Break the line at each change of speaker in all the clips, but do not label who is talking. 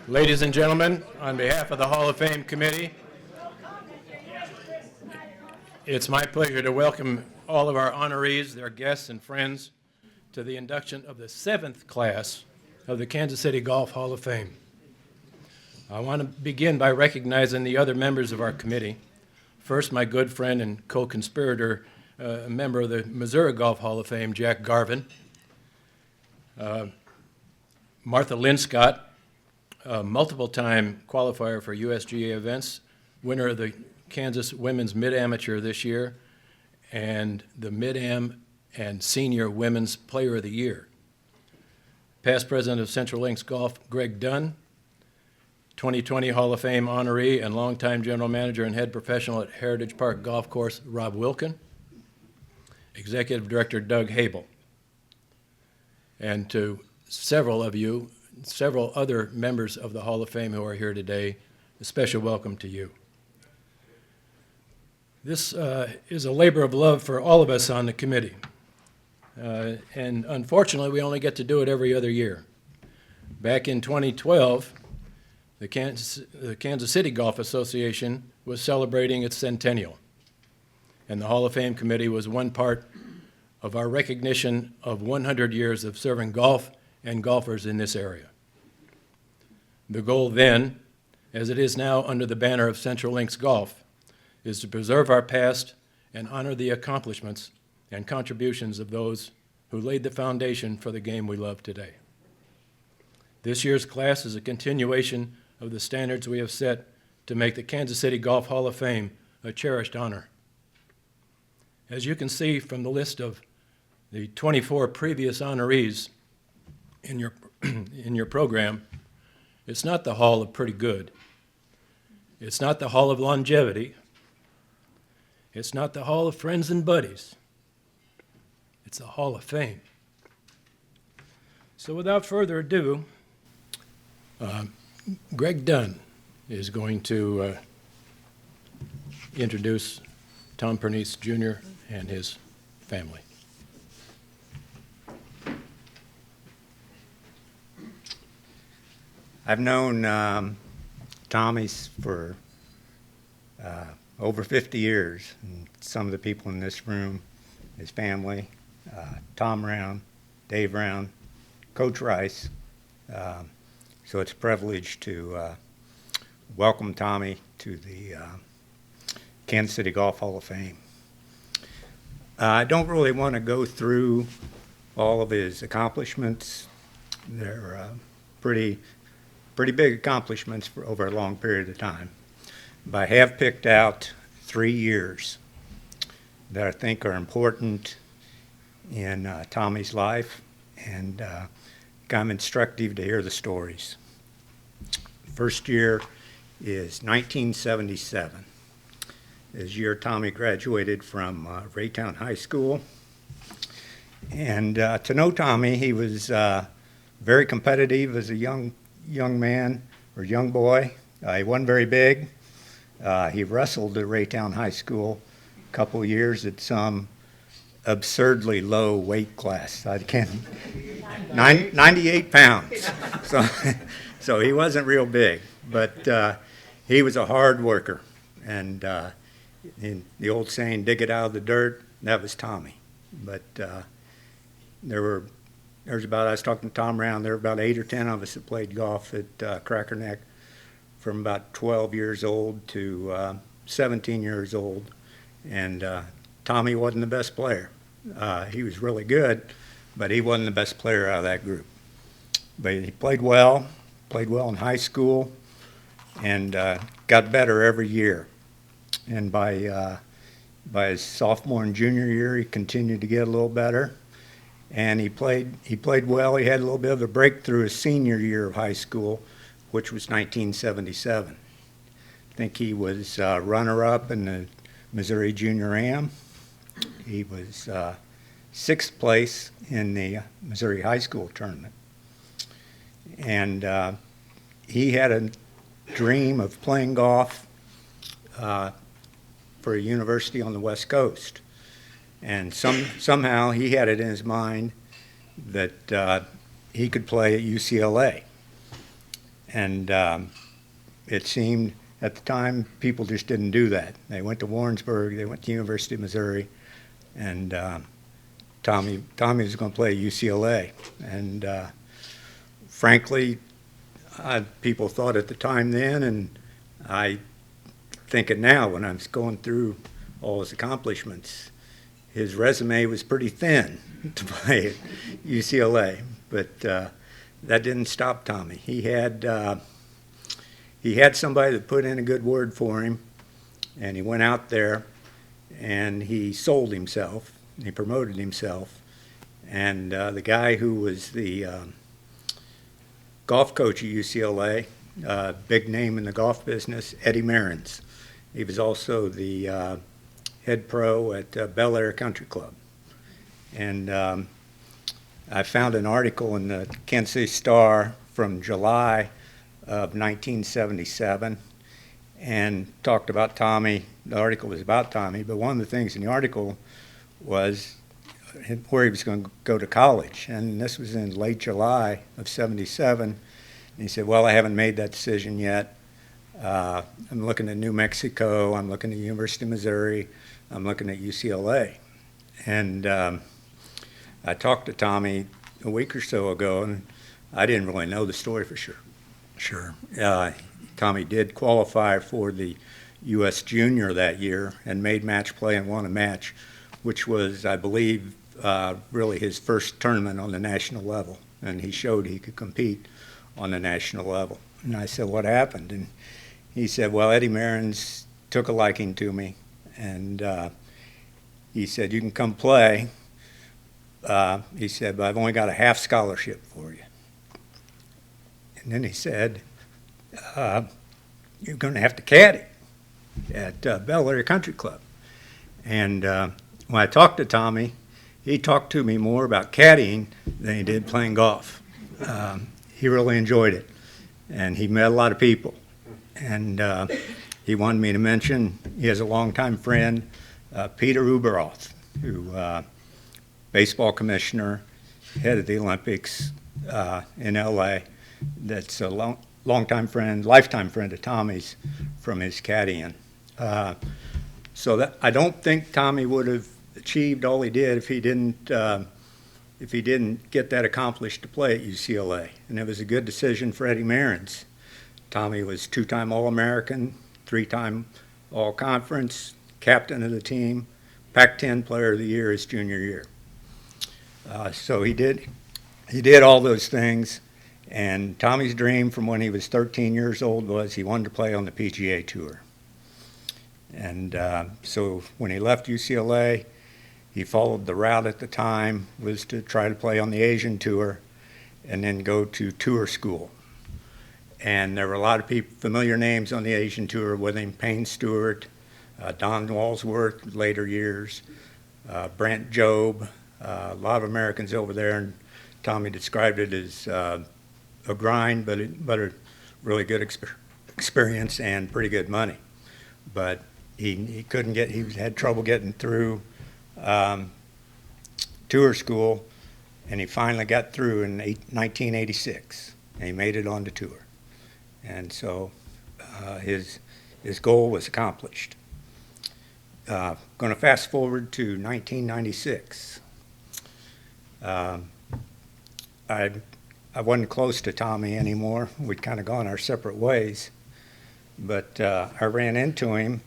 Ladies and gentlemen, on behalf of the Hall of Fame Committee, it's my pleasure to welcome all of our honorees, their guests, and friends to the induction of the 7th class of the Kansas City Golf Hall of Fame. I want to begin by recognizing the other members of our committee. First, my good friend and co-conspirator, a member of the Missouri Golf Hall of Fame, Jack Garvin. Martha Linscott, a multiple-time qualifier for USGA events, winner of the Kansas Women's Mid-Amateur this year, and the Mid-Am and Senior Women's Player of the Year. Past president of Central Links Golf, Greg Dunn, 2020 Hall of Fame honoree and longtime general manager and head professional at Heritage Park Golf Course, Rob Wilkin, executive director Doug Habel, and to several of you, several other members of the Hall of Fame who are here today, a special welcome to you. This is a labor of love for all of us on the committee. And unfortunately, we only get to do it every other year. Back in 2012, the Kansas City Golf Association was celebrating its centennial. And the Hall of Fame Committee was one part of our recognition of 100 years of serving golf and golfers in this area. The goal then, as it is now under the banner of Central Links Golf, is to preserve our past and honor the accomplishments and contributions of those who laid the foundation for the game we love today. This year's class is a continuation of the standards we have set to make the Kansas City Golf Hall of Fame a cherished honor. As you can see from the list of the 24 previous honorees in your program, it's not the Hall of Pretty Good. It's not the Hall of Longevity. It's not the Hall of Friends and Buddies. It's the Hall of Fame. So without further ado, Greg Dunn is going to introduce Tom Pernice Jr. and his family.
I've known Tommy's for over 50 years, and some of the people in this room, his family, Tom Round, Dave Round, Coach Rice. So it's a privilege to welcome Tommy to the Kansas City Golf Hall of Fame. I don't really want to go through all of his accomplishments. They're pretty big accomplishments for over a long period of time. But I have picked out 3 years that I think are important in Tommy's life and kind of instructive to hear the stories. First year is 1977. This year Tommy graduated from Raytown High School. And to know Tommy, he was very competitive as a young man or young boy. He wasn't very big. He wrestled at Raytown High School a couple of years at some absurdly low weight class. I can't, 98 pounds. So he wasn't real big, but he was a hard worker. And in the old saying, dig it out of the dirt, that was Tommy. But I was talking to Tom Round, there were about 8 or 10 of us that played golf at Cracker Neck from about 12 years old to 17 years old. And Tommy wasn't the best player. He was really good, but he wasn't the best player out of that group. But he played well in high school, and got better every year. And by his sophomore and junior year, he continued to get a little better. And he played well. He had a little bit of a breakthrough his senior year of high school, which was 1977. I think he was runner-up in the Missouri Junior Am. He was 6th place in the Missouri High School tournament. And he had a dream of playing golf for a university on the West Coast. And somehow he had it in his mind that he could play at UCLA. And it seemed at the time people just didn't do that. They went to Warrensburg, they went to University of Missouri, and Tommy was going to play at UCLA. And frankly, people thought at the time then, and I think it now when I'm going through all his accomplishments, his resume was pretty thin to play at UCLA. But that didn't stop Tommy. He had somebody that put in a good word for him, and he went out there and he sold himself. He promoted himself, and the guy who was the golf coach at UCLA, big name in the golf business, Eddie Merrins. He was also the head pro at Bel Air Country Club. And I found an article in the Kansas City Star from July of 1977 and talked about Tommy. The article was about Tommy, but one of the things in the article was where he was going to go to college. And this was in late July of 77. And he said, well, I haven't made that decision yet. I'm looking at New Mexico. I'm looking at University of Missouri. I'm looking at UCLA. And I talked to Tommy a week or so ago, and I didn't really know the story for sure. Tommy did qualify for the U.S. Junior that year and made match play and won a match, which was, I believe, really his first tournament on the national level. And he showed he could compete on the national level. And I said, what happened? And he said, well, Eddie Merrins took a liking to me, and he said, you can come play. He said, but I've only got a half scholarship for you. And then he said, you're going to have to caddy at Bel Air Country Club. And when I talked to Tommy, he talked to me more about caddying than he did playing golf. He really enjoyed it, and he met a lot of people. And he wanted me to mention he has a longtime friend, Peter Ueberroth, who baseball commissioner, head of the Olympics in L.A. That's a longtime friend, lifetime friend of Tommy's from his caddying. So that I don't think Tommy would have achieved all he did if he didn't get that accomplished to play at UCLA. And it was a good decision for Eddie Merrins. Tommy was two-time All-American, three-time All-Conference, captain of the team, Pac-10 Player of the Year his junior year. So he did all those things. And Tommy's dream from when he was 13 years old was he wanted to play on the PGA Tour. And so when he left UCLA, he followed the route at the time was to try to play on the Asian Tour and then go to tour school. And there were a lot of people, familiar names on the Asian Tour with him, Payne Stewart, Don Walsworth, later years, Brant Jobe, a lot of Americans over there. And Tommy described it as a grind, but a really good experience and pretty good money. But he couldn't get, he had trouble getting through tour school, and he finally got through in 1986, and he made it on the tour. And so his goal was accomplished. Going to fast forward to 1996. I wasn't close to Tommy anymore. We'd kind of gone our separate ways. But I ran into him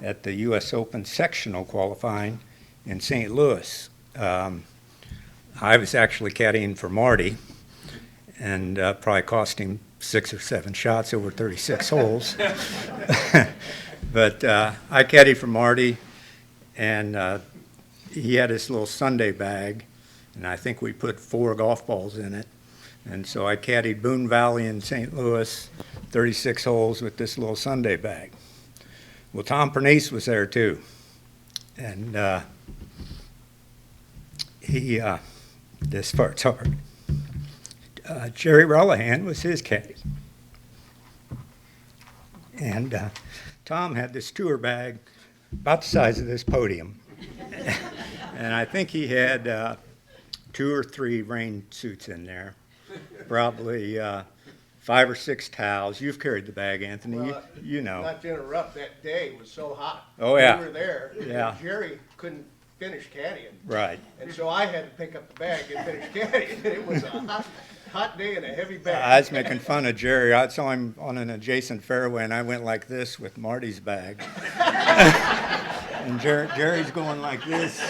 at the U.S. Open sectional qualifying in St. Louis. I was actually caddying for Marty, and probably cost him 6 or 7 shots over 36 holes. But I caddied for Marty, and he had his little Sunday bag, and I think we put 4 golf balls in it. And so I caddied Boone Valley in St. Louis, 36 holes with this little Sunday bag. Well, Tom Pernice was there too. And this part's hard. Jerry Relihan was his caddy. And Tom had this tour bag about the size of this podium. And I think he had 2 or 3 rain suits in there, probably 5 or 6 towels. You've carried the bag, Anthony.
Well,
You know.
Not to interrupt, that day was so hot.
Oh, yeah.
We were there. and
Yeah.
Jerry couldn't finish caddying.
Right.
And so I had to pick up the bag and finish caddying. It was a hot day and a heavy
I
bag.
was making fun of Jerry. I saw him on an adjacent fairway, and I went like this with Marty's bag. And Jerry's going like this.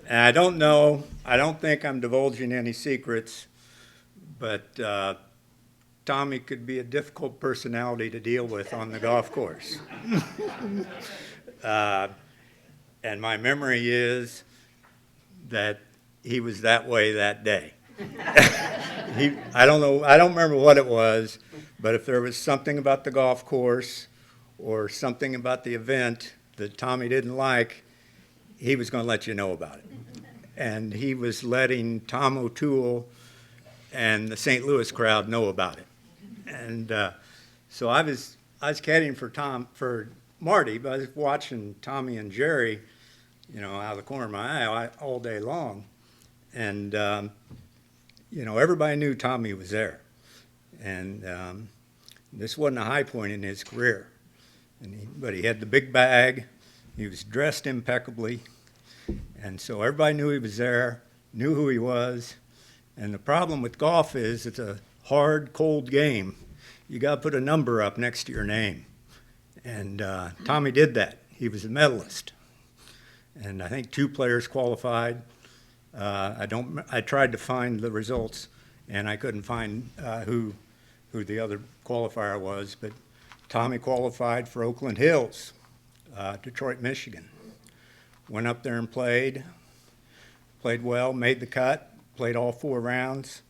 And I don't know, I don't think I'm divulging any secrets, but Tommy could be a difficult personality to deal with on the golf course. And my memory is that he was that way that day. I don't know, I don't remember what it was, but if there was something about the golf course or something about the event that Tommy didn't like, he was going to let you know about it. And he was letting Tom O'Toole and the St. Louis crowd know about it. And so I was caddying for Marty, but I was watching Tommy and Jerry, you know, out of the corner of my eye all day long. And, you know, everybody knew Tommy was there. And this wasn't a high point in his career. But he had the big bag. He was dressed impeccably. And so everybody knew he was there, knew who he was. And the problem with golf is it's a hard, cold game. You got to put a number up next to your name. And Tommy did that. He was a medalist. And I think 2 players qualified. I tried to find the results, and I couldn't find who the other qualifier was. But Tommy qualified for Oakland Hills, Detroit, Michigan. Went up there and played well, made the cut, played all 4 rounds,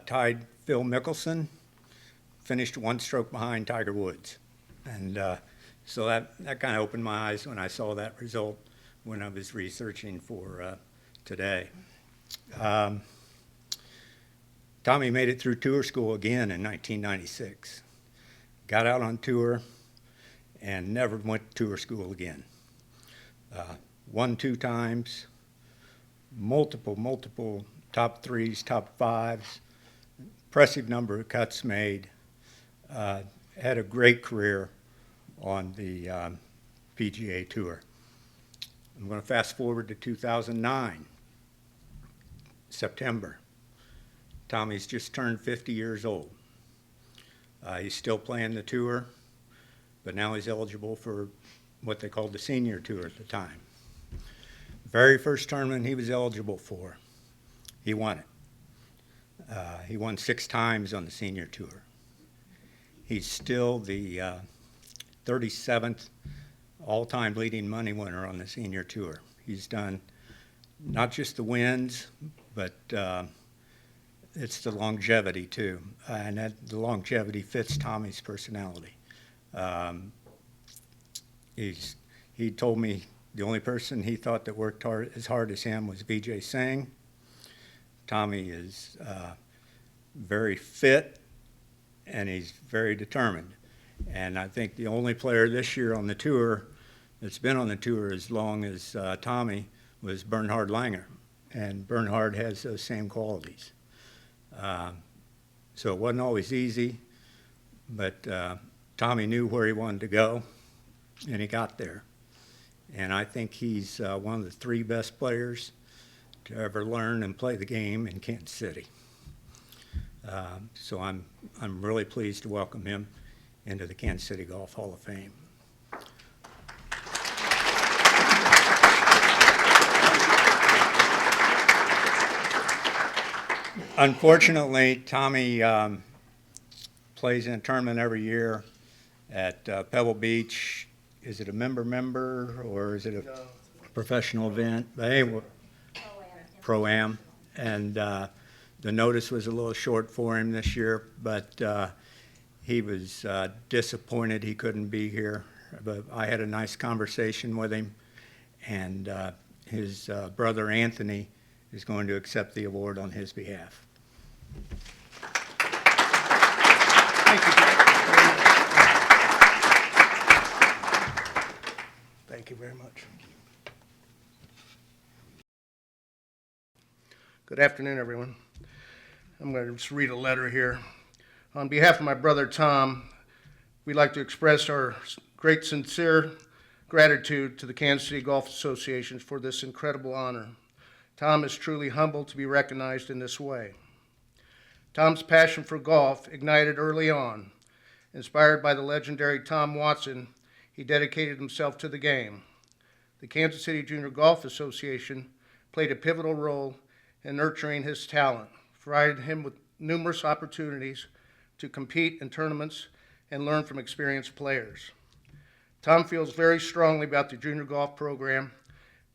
tied Phil Mickelson, finished 1 stroke behind Tiger Woods. And so that kind of opened my eyes when I saw that result when I was researching for today. Tommy made it through tour school again in 1996. Got out on tour and never went to tour school again. Won 2 times, multiple top 3s, top 5s, impressive number of cuts made, had a great career on the PGA Tour. I'm going to fast forward to 2009, September. Tommy's just turned 50 years old. He's still playing the tour, but now he's eligible for what they called the senior tour at the time. Very first tournament he was eligible for, he won it. He won 6 times on the senior tour. He's still the 37th all-time leading money winner on the senior tour. He's done not just the wins, but it's the longevity too, and the longevity fits Tommy's personality. He told me the only person he thought that worked as hard as him was Vijay Singh. Tommy is very fit, and he's very determined. And I think the only player this year on the tour that's been on the tour as long as Tommy was Bernhard Langer. And Bernhard has those same qualities. So it wasn't always easy, but Tommy knew where he wanted to go, and he got there. And I think he's one of the 3 best players to ever learn and play the game in Kansas City. So I'm really pleased to welcome him into the Kansas City Golf Hall of Fame. Unfortunately, Tommy plays in a tournament every year at Pebble Beach. Is it a member or is it a professional event? But anyway, Pro-Am. And the notice was a little short for him this year, but he was disappointed he couldn't be here. But I had a nice conversation with him, and his brother Anthony is going to accept the award on his behalf.
Thank you, Jack. Thank you very much. Good afternoon, everyone. I'm going to just read a letter here. On behalf of my brother Tom, we'd like to express our great sincere gratitude to the Kansas City Golf Association for this incredible honor. Tom is truly humbled to be recognized in this way. Tom's passion for golf ignited early on. Inspired by the legendary Tom Watson, he dedicated himself to the game. The Kansas City Junior Golf Association played a pivotal role in nurturing his talent, provided him with numerous opportunities to compete in tournaments and learn from experienced players. Tom feels very strongly about the junior golf program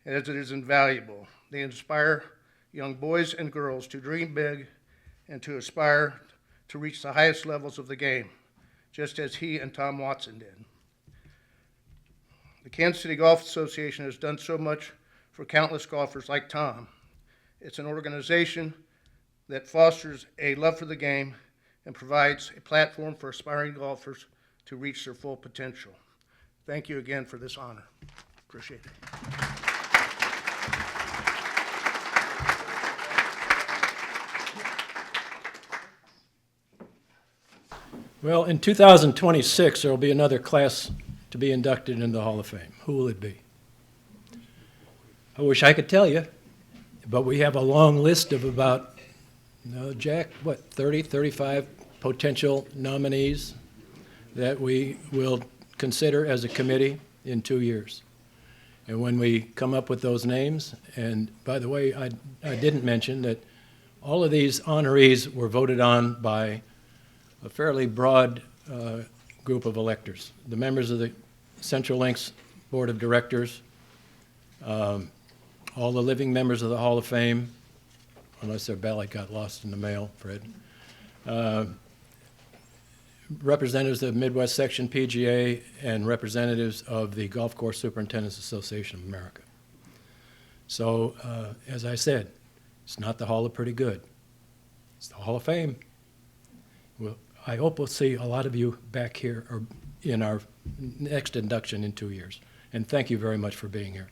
as it is invaluable. They inspire young boys and girls to dream big and to aspire to reach the highest levels of the game, just as he and Tom Watson did. The Kansas City Golf Association has done so much for countless golfers like Tom. It's an organization that fosters a love for the game and provides a platform for aspiring golfers to reach their full potential. Thank you again for this honor. Appreciate it.
Well, in 2026, there will be another class to be inducted into the Hall of Fame. Who will it be? I wish I could tell you, but we have a long list of about, Jack, 30, 35 potential nominees that we will consider as a committee in 2 years. And when we come up with those names, and by the way, I didn't mention that all of these honorees were voted on by a fairly broad group of electors. The members of the Central Links Board of Directors, all the living members of the Hall of Fame, unless their ballot got lost in the mail, Fred, representatives of Midwest Section PGA, and representatives of the Golf Course Superintendents Association of America. So, as I said, it's not the Hall of Pretty Good. It's the Hall of Fame. Well, I hope we'll see a lot of you back here or in our next induction in 2 years. And thank you very much for being here.